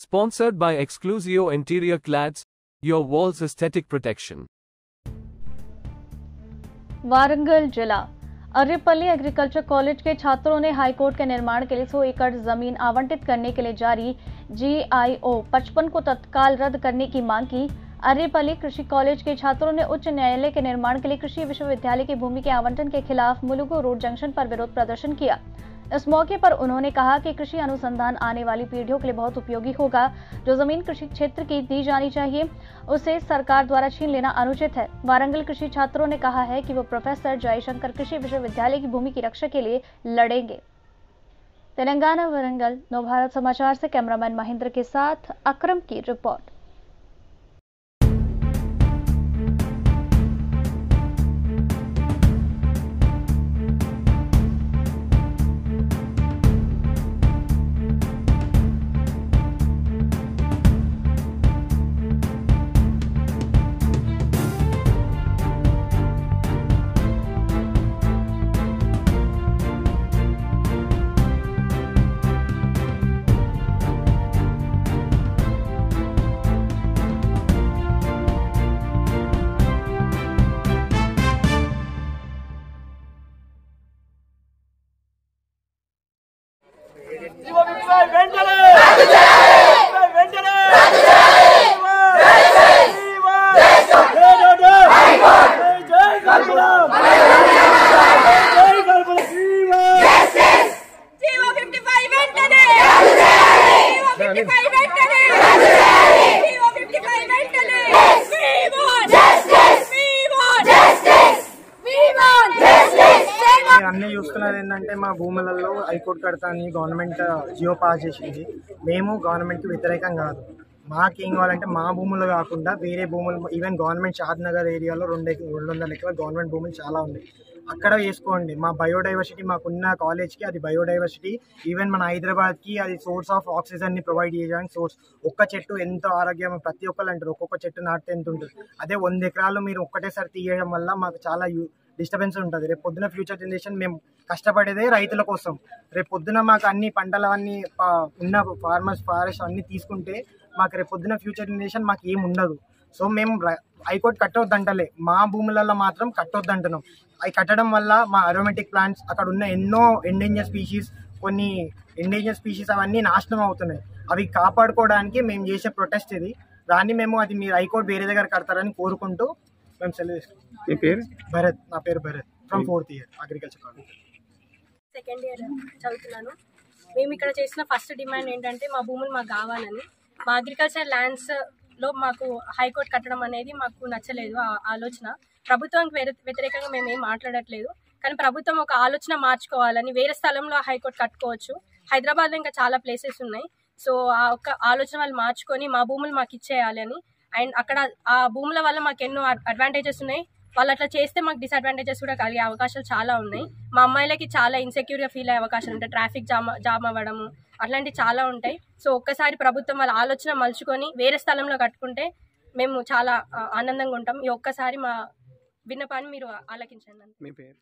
Sponsored by Exclusio Interior Clads, your wall's aesthetic protection. Warangal जिला अर्रेपल्ली agriculture college के छात्रों ने हाईकोर्ट के निर्माण के लिए 100 एकड़ जमीन आवंटित करने के लिए जारी GIO 55 को तत्काल रद्द करने की मांग की। अर्रेपल्ली कृषि कॉलेज के छात्रों ने उच्च न्यायालय के निर्माण के लिए कृषि विश्वविद्यालय की भूमि के आवंटन के खिलाफ मुलुगु रोड जंक्शन पर विरोध प्रदर्शन किया। इस मौके पर उन्होंने कहा कि कृषि अनुसंधान आने वाली पीढ़ियों के लिए बहुत उपयोगी होगा। जो जमीन कृषि क्षेत्र की दी जानी चाहिए उसे सरकार द्वारा छीन लेना अनुचित है। वारंगल कृषि छात्रों ने कहा है कि वो प्रोफेसर जयशंकर कृषि विश्वविद्यालय की भूमि की रक्षा के लिए लड़ेंगे। तेलंगाना वारंगल नवभारत समाचार से कैमरामैन महेंद्र के साथ अकरम की रिपोर्ट। అన్నీ చూస్తున్నది ఏంటంటే మా భూములలో హైకోర్టు కడతాని గవర్నమెంట్ జియో పాస్ చేసింది. మేము గవర్నమెంట్కి వ్యతిరేకం కాదు. మాకేం కావాలంటే మా భూములు కాకుండా వేరే భూములు ఈవెన్ గవర్నమెంట్ షాద్నగర్ ఏరియాలో 200 ఎకరాల గవర్నమెంట్ భూములు చాలా ఉన్నాయి. అక్కడ వేసుకోండి. మా బయోడైవర్సిటీ మాకున్న కాలేజ్కి అది బయోడైవర్సిటీ. ఈవెన్ మన హైదరాబాద్కి అది సోర్స్ ఆఫ్ ఆక్సిజన్ని ప్రొవైడ్ చేయడానికి సోర్స్. ఒక్క చెట్టు ఎంతో ఆరోగ్యం ప్రతి ఒక్కరు అంటారు. ఒక్కొక్క చెట్టు నాటితే ఎంత ఉంటుంది. అదే 100 ఎకరాలు మీరు ఒక్కటేసారి తీయడం వల్ల మాకు చాలా డిస్టర్బెన్స్ ఉంటుంది. రేపు పొద్దున ఫ్యూచర్ జనరేషన్ మేము కష్టపడేదే రైతుల కోసం. రేపు పొద్దున మాకు అన్ని పంటలు అన్నీ ఉన్న ఫార్మర్స్ ఫారెస్ట్ అన్నీ తీసుకుంటే మాకు రేపు పొద్దున ఫ్యూచర్ జనరేషన్ మాకు ఏమి ఉండదు. సో మేము హైకోర్టు కట్టొద్దంటలే, మా భూములలో మాత్రం కట్టొద్దంటున్నాం. అవి కట్టడం వల్ల మా అరోమేటిక్ ప్లాంట్స్ అక్కడ ఉన్న ఎన్నో ఎండేంజర్ స్పీషీస్, కొన్ని ఎండేంజర్ స్పీషీస్ అవన్నీ నాశనం అవుతున్నాయి. అవి కాపాడుకోవడానికి మేము చేసే ప్రొటెస్ట్ ఇది. దాన్ని మేము అది మీరు హైకోర్టు వేరే దగ్గర కడతారని కోరుకుంటూ మేము సెలవు తీసుకుంటాం. మీ పేరు? భరత్. నా పేరు Bharat. From 4th year agriculture college. Second year చదువుతున్నాను. మేము ఇక్కడ చేసిన ఫస్ట్ డిమాండ్ ఏంటంటే మా భూములు మాకు కావాలని. మా అగ్రికల్చర్ ల్యాండ్స్లో మాకు హైకోర్టు కట్టడం అనేది మాకు నచ్చలేదు. ఆలోచన ప్రభుత్వానికి వ్యతిరేకంగా మేము ఏం మాట్లాడట్లేదు, కానీ ప్రభుత్వం ఒక ఆలోచన మార్చుకోవాలని. వేరే స్థలంలో హైకోర్టు కట్టుకోవచ్చు, హైదరాబాద్లో ఇంకా చాలా ప్లేసెస్ ఉన్నాయి. సో ఆ ఒక్క ఆలోచన వాళ్ళు మార్చుకొని మా భూములు మాకు ఇచ్చేయాలి అని. అండ్ అక్కడ ఆ భూముల వల్ల మాకు ఎన్నో అడ్వాంటేజెస్ ఉన్నాయి. వాళ్ళు అట్లా చేస్తే మాకు డిసడ్వాంటేజెస్ కూడా కలిగే అవకాశాలు చాలా ఉన్నాయి. మా అమ్మాయిలకి చాలా ఇన్సెక్యూర్గా ఫీల్ అయ్యే అవకాశాలు ఉంటాయి. ట్రాఫిక్ జామ్ అవ్వడము అట్లాంటివి చాలా ఉంటాయి. సో ఒక్కసారి ప్రభుత్వం వాళ్ళ ఆలోచన మలుచుకొని వేరే స్థలంలో కట్టుకుంటే మేము చాలా ఆనందంగా ఉంటాం. ఈ ఒక్కసారి మా విన్నపాన్ని మీరు ఆలకించండి. మీ పేరు?